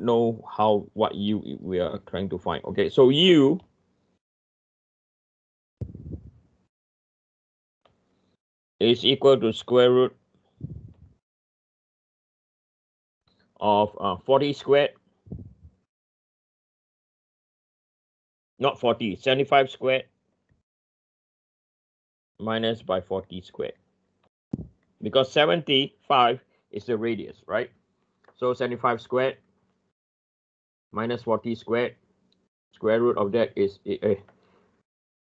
know what u we are trying to find. Okay, so u is equal to square root of 40 squared, not 40, 75 squared minus by 40 squared. Because 75 is the radius, right? So 75 squared minus 40 squared, square root of that is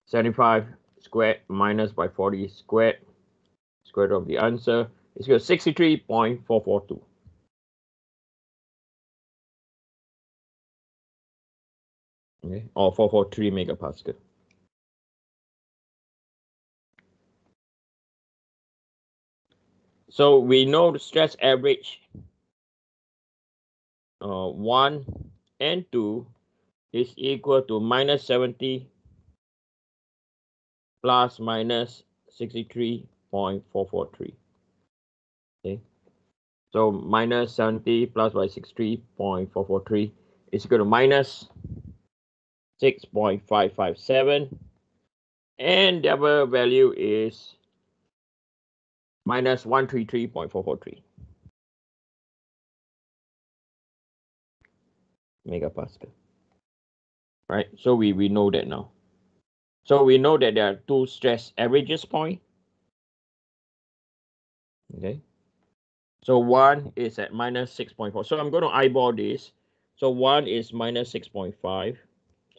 75 squared minus by 40 squared, square root of the answer is equal to 63.442. Okay, or 443 megapascal. So we know the stress average 1 and 2 is equal to minus 70 plus minus 63.443. Okay, so minus 70 plus by 63.443 is equal to minus 6.557, and the other value is minus 133.443 megapascal. Right, so we know that now. So we know that there are two stress averages point. Okay, so one is at minus 6.4. So I'm going to eyeball this. So one is minus 6.5.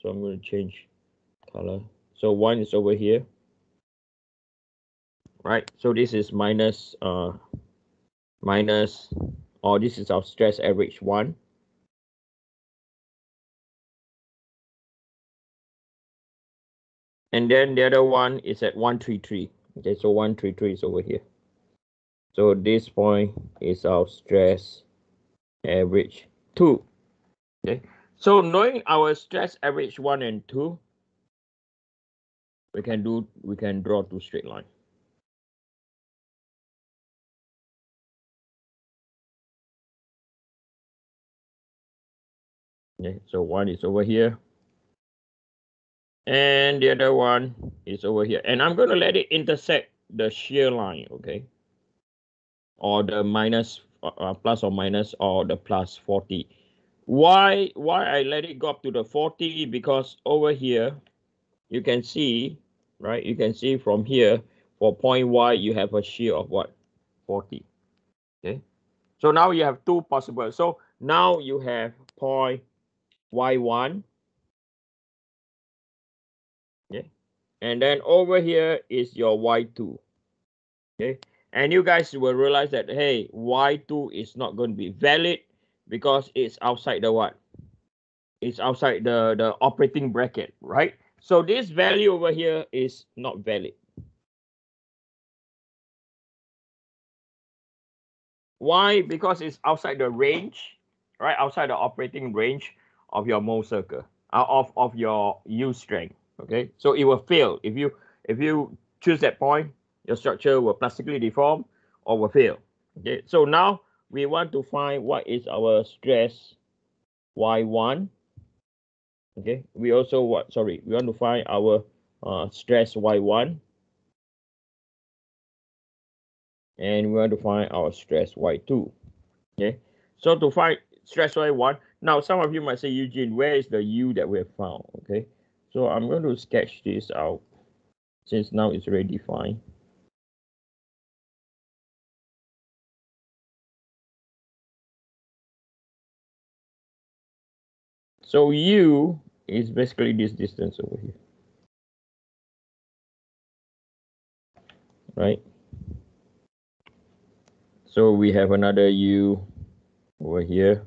So I'm going to change color. So one is over here. Right, so this is minus, or this is our stress average 1. And then the other one is at 133. Okay, so 133 is over here. So this point is our stress average 2. Okay, so knowing our stress average 1 and 2, we can draw two straight lines. Okay, so one is over here, and the other one is over here, and I'm going to let it intersect the shear line. Okay, or the minus plus or minus, or the plus 40. Why I let it go up to the 40? Because over here you can see, right, you can see from here for point Y you have a shear of what? 40. Okay, so now you have two possible. So now you have point Y1. Okay, and then over here is your Y2. Okay, and you guys will realize that, hey, Y2 is not going to be valid because it's outside the what? It's outside the operating bracket, right? So this value over here is not valid. Why? Because it's outside the range, right? Outside the operating range of your Mohr circle, of your U strength. Okay, so it will fail if you choose that point. Your structure will plastically deform or will fail. Okay, so now we want to find what is our stress Y1. Okay, we also we want to find our stress Y1, and we want to find our stress Y2. Okay, so to find stress Y1, now some of you might say, Eugene, where is the U that we have found? Okay, so I'm going to sketch this out since now it's already defined. So U is basically this distance over here, right? So we have another U over here.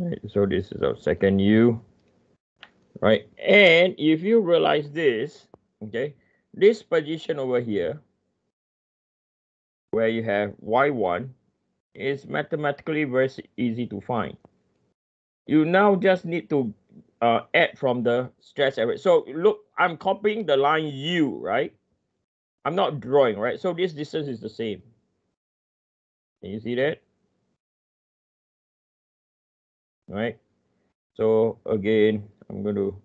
Right, so this is our second U, right? And if you realize this, okay, this position over here, where you have Y1, is mathematically very easy to find. You now just need to add from the stress average. So look, I'm copying the line U, right? I'm not drawing, right? So this distance is the same. Can you see that? Right? So again, I'm going to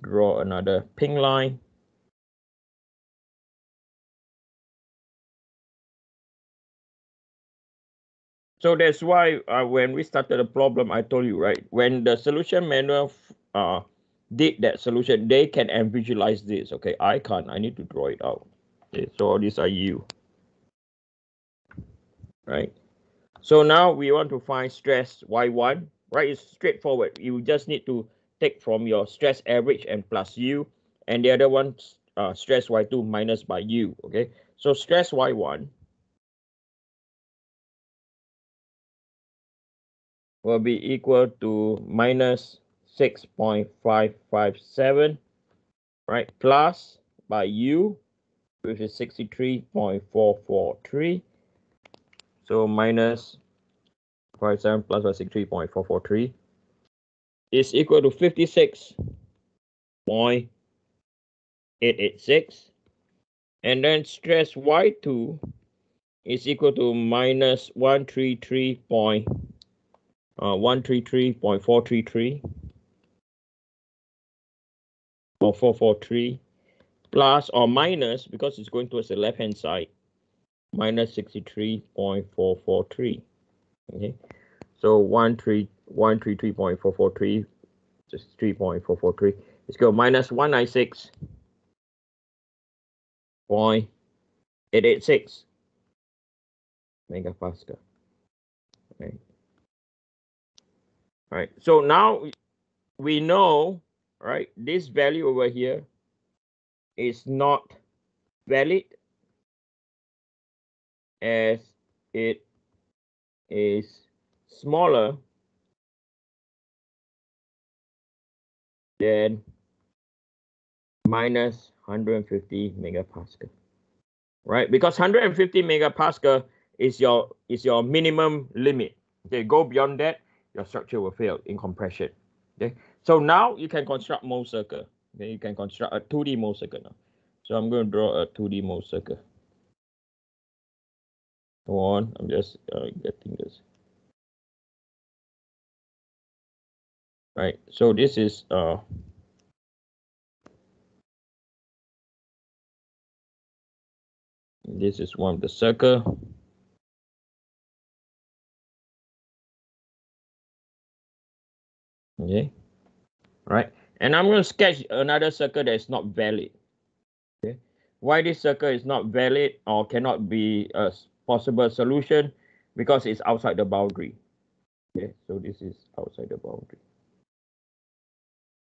draw another pink line. So that's why when we started the problem, I told you, right? When the solution manual did that solution, they can visualize this. Okay, I can't. I need to draw it out. Okay, so all these are U, right? So now we want to find stress Y1, right? It's straightforward. You just need to take from your stress average and plus U, and the other one stress Y2 minus by U. Okay, so stress Y1 will be equal to minus 6.557, right? Plus by U, which is 63.443. So minus 57 plus by 63.443 is equal to 56.886. And then stress Y2 is equal to minus 133.433 or 443 plus or minus, because it's going towards the left hand side, minus 63.443. Okay, so 133.443 just 3.443 is go minus 196.886 megapascal. Right. Right. So now we know, right, this value over here is not valid as it is smaller than minus 150 megapascal, right? Because 150 megapascal is your minimum limit. Okay, go beyond that, your structure will fail in compression. Okay, so now you can construct Mohr circle. Okay, you can construct a 2D Mohr circle now. So I'm going to draw a 2D Mohr circle. Go on, I'm just getting this. Right, so this is one of the circle. Okay, right, and I'm going to sketch another circle that is not valid. Okay, why this circle is not valid or cannot be a possible solution? Because it's outside the boundary. Okay, so this is outside the boundary.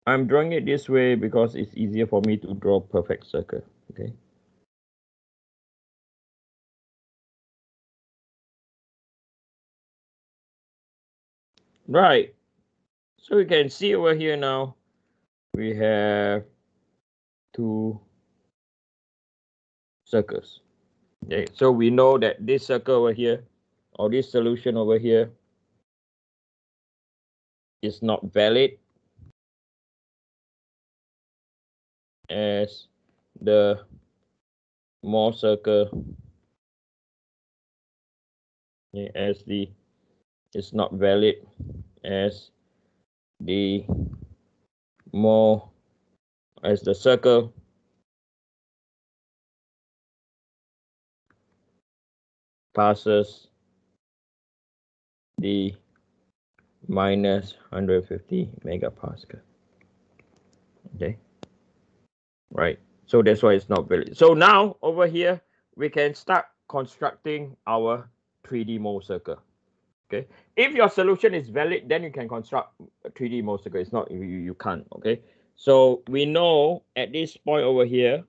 I'm drawing it this way because it's easier for me to draw perfect circle. Okay. Right. So you can see over here now, we have two circles. Okay. So we know that this circle over here, or this solution over here, is not valid as the Mohr circle, okay, as the is not valid as the Mohr as the circle passes the minus 150 megapascal. Okay, right. So that's why it's not valid. So now over here, we can start constructing our 3D Mohr circle. Okay, if your solution is valid, then you can construct a 3D Mohr circle. It's not, you can't. Okay, so we know at this point over here,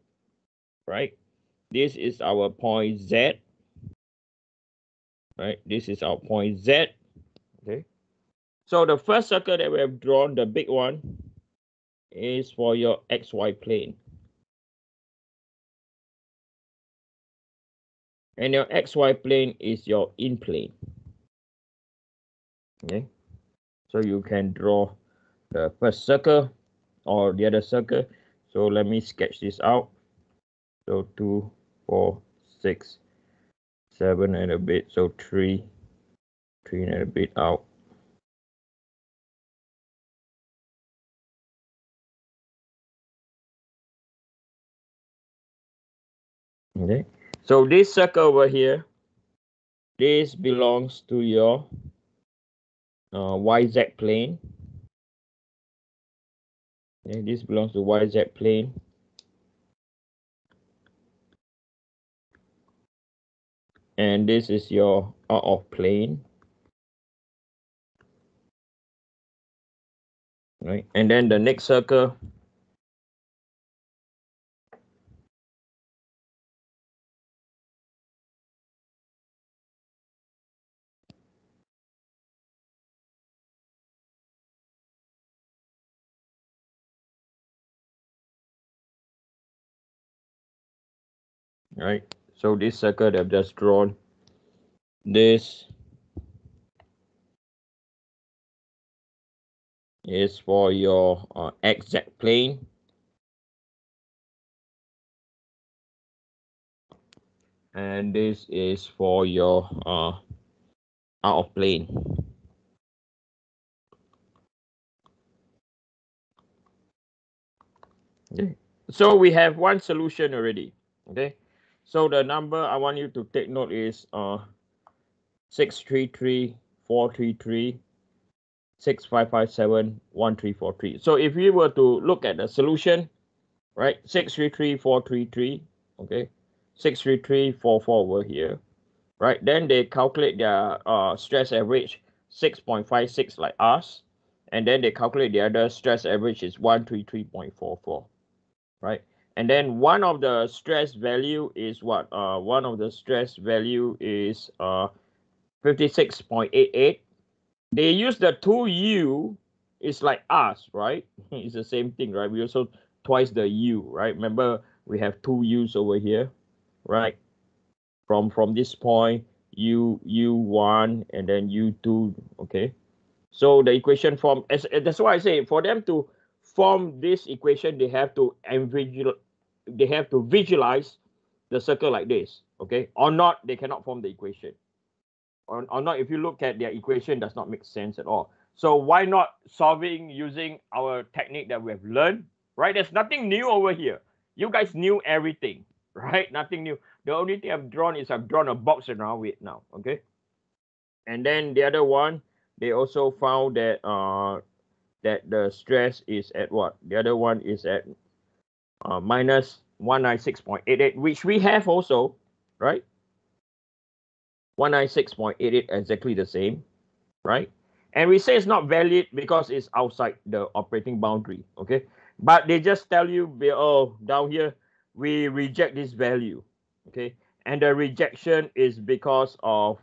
right, this is our point Z, right? This is our point Z. Okay, so the first circle that we have drawn, the big one, is for your XY plane. And your XY plane is your in plane. Okay. So you can draw the first circle or the other circle. So let me sketch this out. So 2, 4, 6, 7 and a bit. So 3 and a bit out. Okay. So this circle over here, this belongs to your YZ plane. Okay, this belongs to YZ plane. And this is your out of plane. Right. And then the next circle, right? So this circle that I've just drawn, this is for your XZ plane. And this is for your out of plane. Okay. So we have one solution already. Okay. So the number I want you to take note is 633,433, 6,557,1,343. So if we were to look at the solution, right, 633,433, okay, 633,44 over here, right? Then they calculate their stress average 6.56 like us, and then they calculate the other stress average is 133.44, right? And then one of the stress value is what? One of the stress value is 56.88. They use the 2U. It's like us, right? It's the same thing, right? We also twice the U, right? Remember we have 2U's over here, right? From this point, U1 and then U2, okay? So the equation form, that's why I say for them to form this equation, they have to visualize the circle like this, okay? Or not, they cannot form the equation. Or not, if you look at their equation, does not make sense at all. So why not solving using our technique that we have learned, right? There's nothing new over here. You guys knew everything, right? Nothing new. The only thing I've drawn is I've drawn a box around it now, okay? And then the other one, they also found that that the stress is at what? The other one is at minus 196.88, which we have also, right? 196.88, exactly the same, right? And we say it's not valid because it's outside the operating boundary, okay? But they just tell you, oh, down here, we reject this value, okay? And the rejection is because of,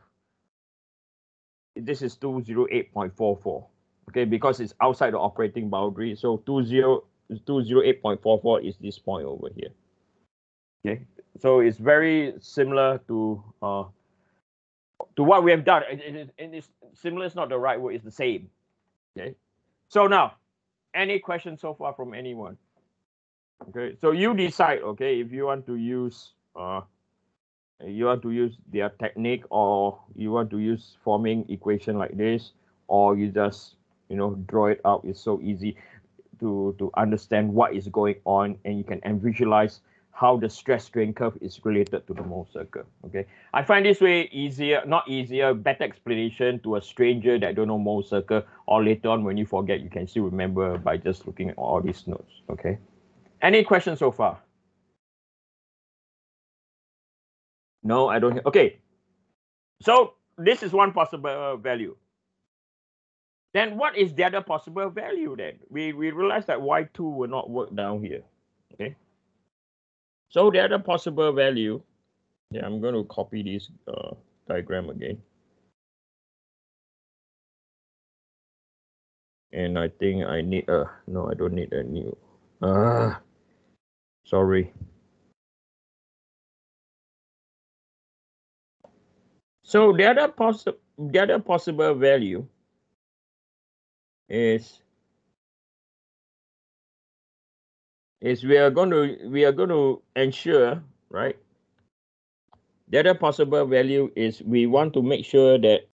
this is 208.44, okay? Because it's outside the operating boundary. So 208.44 is this point over here, okay? So it's very similar to what we have done. It's similar is not the right word, it's the same, okay? So now, any questions so far from anyone? Okay, so you decide, okay, if you want to use their technique, or you want to use forming equation like this, or you just draw it out. It's so easy to understand what is going on, and you can visualize how the stress strain curve is related to the Mohr circle. Okay, I find this way easier, not easier, better explanation to a stranger that don't know Mohr circle, or later on when you forget, you can still remember by just looking at all these notes. Okay, any questions so far? No, I don't. Okay, so this is one possible value. Then what is the other possible value then? We realize that y2 will not work down here. Okay, so the other possible value, yeah, I'm going to copy this diagram again. And I think I need no, I don't need a new, sorry. So the other possible value is we are going to ensure, right? The other possible value is we want to make sure that